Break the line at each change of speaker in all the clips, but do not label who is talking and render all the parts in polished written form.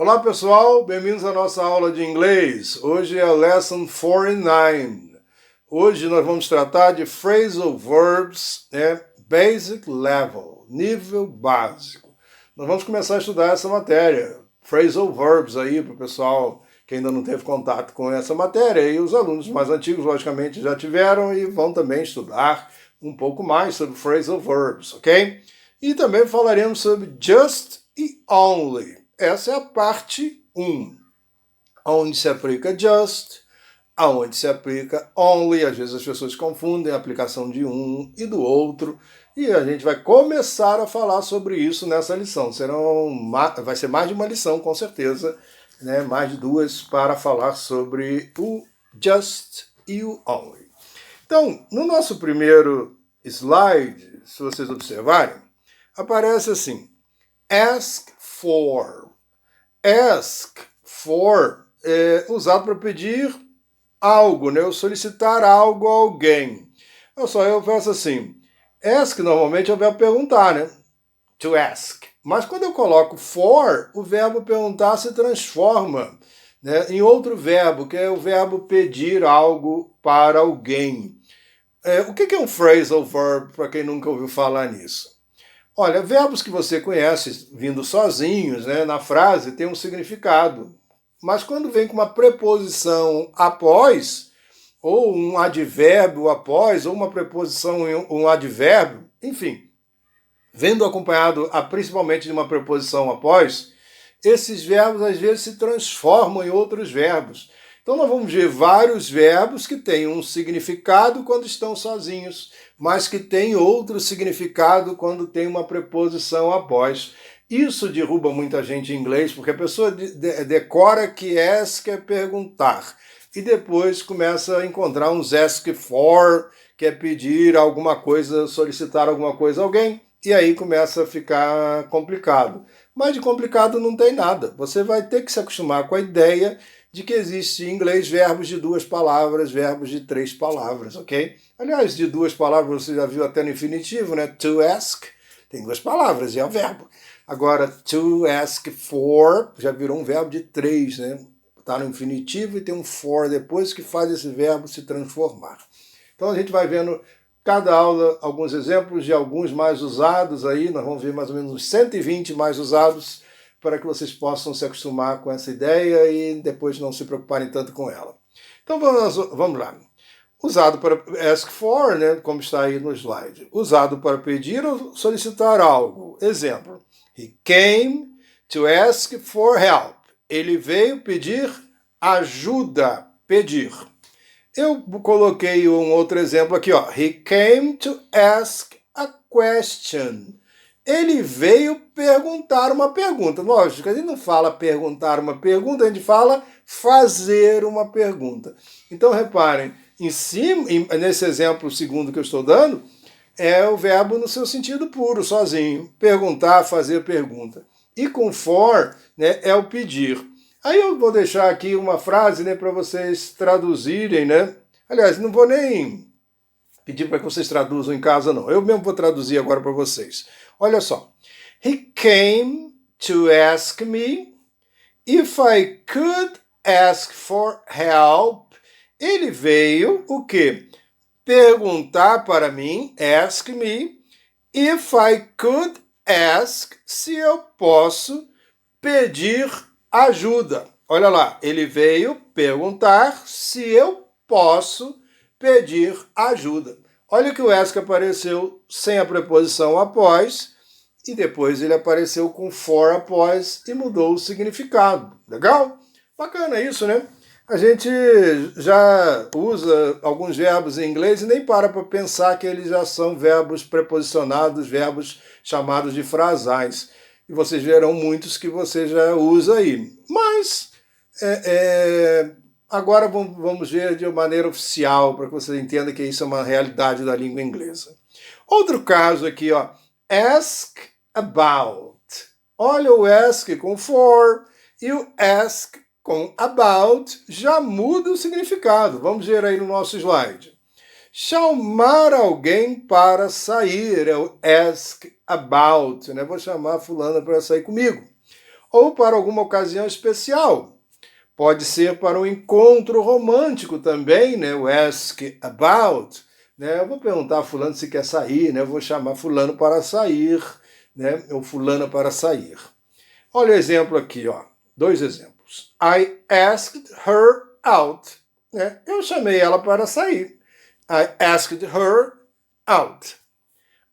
Olá pessoal, bem-vindos à nossa aula de inglês. Hoje é a Lesson 49. Hoje nós vamos tratar de phrasal verbs, basic level, nível básico. Nós vamos começar a estudar essa matéria, phrasal verbs aí para o pessoal que ainda não teve contato com essa matéria, e os alunos mais antigos, logicamente, já tiveram e vão também estudar um pouco mais sobre phrasal verbs, ok? E também falaremos sobre just e only. Essa é a parte 1, onde se aplica just, aonde se aplica only. Às vezes as pessoas confundem a aplicação de um e do outro, e a gente vai começar a falar sobre isso nessa lição. Vai ser mais de uma lição, com certeza, né? Mais de duas para falar sobre o just e o only. Então, no nosso primeiro slide, se vocês observarem, aparece assim, ask for. Ask for é usado para pedir algo, né? Ou solicitar algo a alguém. Eu peço assim, ask normalmente é o verbo perguntar, né? To ask. Mas quando eu coloco for, o verbo perguntar se transforma, né, em outro verbo, que é o verbo pedir algo para alguém. O que é um phrasal verb, para quem nunca ouviu falar nisso? Olha, verbos que você conhece vindo sozinhos, né, na frase, tem um significado. Mas quando vem com uma preposição após, ou um advérbio após, ou uma preposição e um advérbio, enfim, vendo acompanhado principalmente de uma preposição após, esses verbos às vezes se transformam em outros verbos. Então nós vamos ver vários verbos que têm um significado quando estão sozinhos, mas que têm outro significado quando tem uma preposição após. Isso derruba muita gente em inglês, porque a pessoa decora que ask é perguntar, e depois começa a encontrar uns ask for, que é pedir alguma coisa, solicitar alguma coisa a alguém, e aí começa a ficar complicado. Mas de complicado não tem nada. Você vai ter que se acostumar com a ideia de que existe em inglês verbos de 2 palavras, verbos de 3 palavras, ok? Aliás, de 2 palavras você já viu até no infinitivo, né? To ask tem 2 palavras e é o verbo. Agora, to ask for já virou um verbo de 3, né? Está no infinitivo e tem um for depois que faz esse verbo se transformar. Então a gente vai vendo cada aula alguns exemplos de alguns mais usados aí, nós vamos ver mais ou menos uns 120 mais usados, para que vocês possam se acostumar com essa ideia e depois não se preocuparem tanto com ela. Então vamos lá. Usado para ask for, né, como está aí no slide. Usado para pedir ou solicitar algo. Exemplo. He came to ask for help. Ele veio pedir ajuda, pedir. Eu coloquei um outro exemplo aqui, ó. He came to ask a question. Ele veio perguntar uma pergunta. Lógico, a gente não fala perguntar uma pergunta, a gente fala fazer uma pergunta. Então, reparem, em cima, nesse exemplo segundo que eu estou dando, é o verbo no seu sentido puro, sozinho. Perguntar, fazer pergunta. E com for, né, é o pedir. Aí eu vou deixar aqui uma frase, né, para vocês traduzirem, né? Aliás, não vou nem pedir para que vocês traduzam em casa, não. Eu mesmo vou traduzir agora para vocês. Olha só. He came to ask me if I could ask for help. Ele veio, o quê? Perguntar para mim, ask me, if I could ask, se eu posso pedir ajuda. Olha lá, ele veio perguntar se eu posso pedir ajuda. Olha que o ask apareceu sem a preposição após e depois ele apareceu com for após e mudou o significado. Legal? Bacana isso, né? A gente já usa alguns verbos em inglês e nem para pensar que eles já são verbos preposicionados, verbos chamados de frasais. E vocês verão muitos que você já usa aí. Mas agora vamos ver de maneira oficial, para que você entenda que isso é uma realidade da língua inglesa. Outro caso aqui, ó. Ask about. Olha o ask com for e o ask com about já muda o significado. Vamos ver aí no nosso slide. Chamar alguém para sair é o ask about, né? Vou chamar fulana para sair comigo. ou para alguma ocasião especial. Pode ser para um encontro romântico também, né? O ask about, né? Eu vou perguntar a fulano se quer sair, né? Eu vou chamar fulano para sair, né? Ou fulana para sair. Olha o exemplo aqui, ó. 2 exemplos. I asked her out. Né? Eu chamei ela para sair. I asked her out.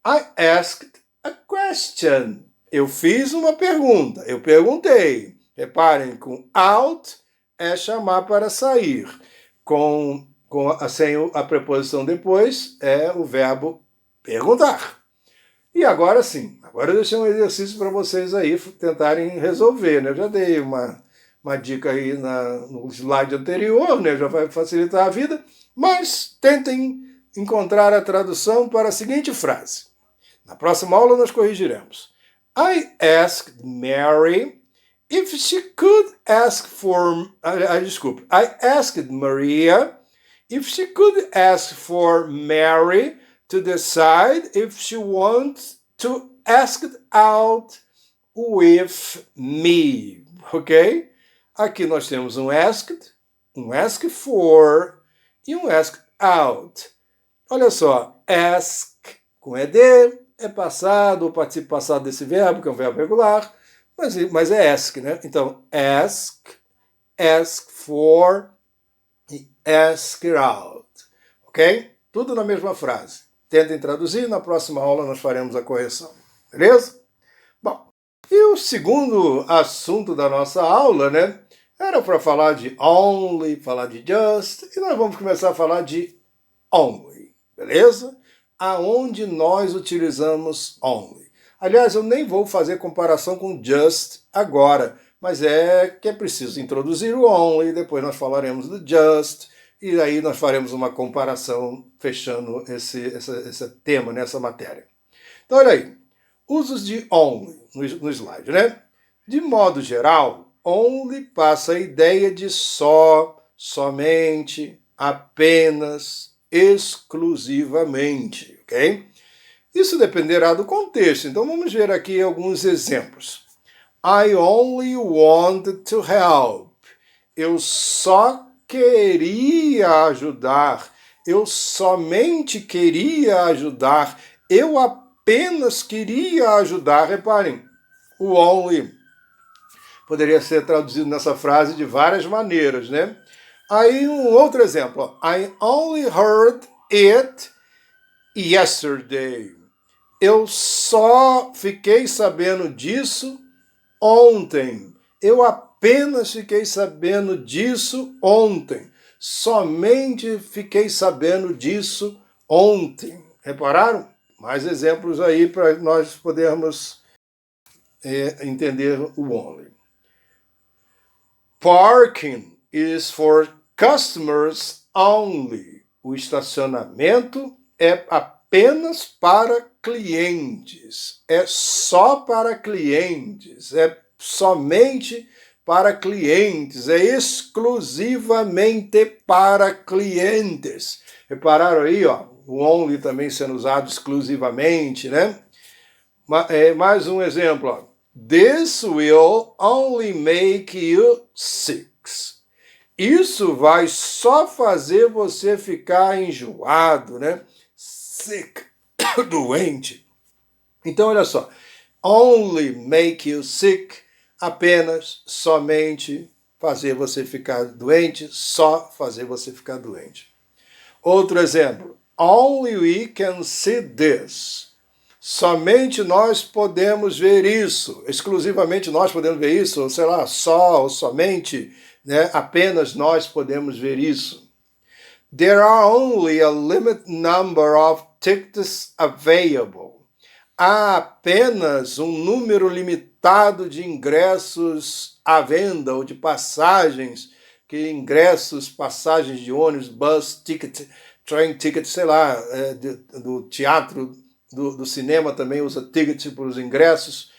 I asked a question. Eu fiz uma pergunta. Eu perguntei. Reparem, com out é chamar para sair. Sem a preposição depois é o verbo perguntar. E agora sim, agora eu deixei um exercício para vocês aí tentarem resolver, né? Eu já dei uma dica aí no slide anterior, né? Já vai facilitar a vida, mas tentem encontrar a tradução para a seguinte frase. Na próxima aula nós corrigiremos. I asked Mary if she could ask for... desculpe. I asked Maria if she could ask for Mary to decide if she wants to ask it out with me, ok? Aqui nós temos um ask for e um ask out. Olha só, ask com ed é passado, o participo passado desse verbo, que é um verbo regular, mas é ask, né? Então, ask for e ask it out, ok? Tudo na mesma frase. Tentem traduzir, na próxima aula nós faremos a correção. Beleza? Bom, e o segundo assunto da nossa aula, né? Era para falar de only, falar de just, e nós vamos começar a falar de only, beleza? Aonde nós utilizamos only. Aliás, eu nem vou fazer comparação com just agora, mas é que é preciso introduzir o only, depois nós falaremos do just, e aí nós faremos uma comparação fechando esse tema, nessa matéria. Então, olha aí. Usos de only no slide, né? De modo geral, only passa a ideia de só, somente, apenas, exclusivamente, ok? Isso dependerá do contexto. Então, vamos ver aqui alguns exemplos. I only wanted to help. Eu só queria ajudar, eu somente queria ajudar, eu apenas queria ajudar. Reparem, o only poderia ser traduzido nessa frase de várias maneiras, né? Aí um outro exemplo, I only heard it yesterday. Eu só fiquei sabendo disso ontem. Eu apenas fiquei sabendo disso ontem. Somente fiquei sabendo disso ontem. Repararam? Mais exemplos aí para nós podermos entender o only. Parking is for customers only. O estacionamento é apenas para clientes. É só para clientes. É somente para clientes, é exclusivamente para clientes. Repararam aí, ó, o only também sendo usado exclusivamente, né? Mais um exemplo, ó. This will only make you sick. Isso vai só fazer você ficar enjoado, né? Sick, doente. Então, olha só. Only make you sick, apenas, somente fazer você ficar doente, só fazer você ficar doente. Outro exemplo. Only we can see this. Somente nós podemos ver isso. Exclusivamente nós podemos ver isso. Ou sei lá, só ou somente, né? Apenas nós podemos ver isso. There are only a limited number of tickets available. Há apenas um número limitado de ingressos à venda ou de passagens, passagens de ônibus, bus ticket, train ticket, sei lá, do teatro, do cinema também usa ticket para os ingressos.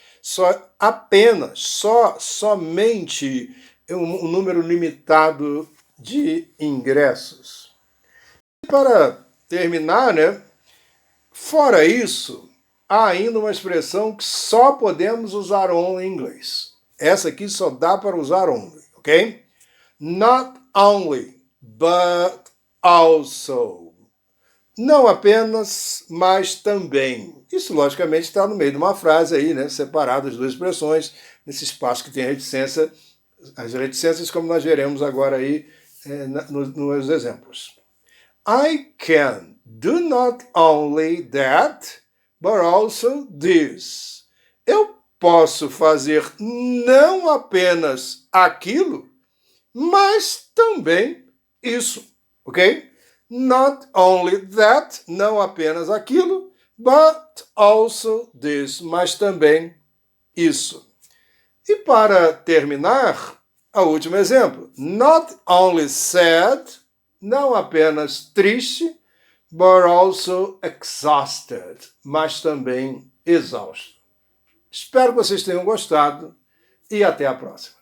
Somente um número limitado de ingressos. E para terminar, né? Fora isso, há ainda uma expressão que só podemos usar only em inglês. Essa aqui só dá para usar only, ok? Not only, but also. Não apenas, mas também. Isso, logicamente, está no meio de uma frase aí, né? Separado as duas expressões, nesse espaço que tem a reticência, as reticências, como nós veremos agora aí nos exemplos. I can do not only that, but also this. Eu posso fazer não apenas aquilo, mas também isso, ok? Not only that, não apenas aquilo, but also this, mas também isso. E para terminar, o último exemplo. Not only sad, não apenas triste, but also exhausted, mas também exausto. Espero que vocês tenham gostado e até a próxima.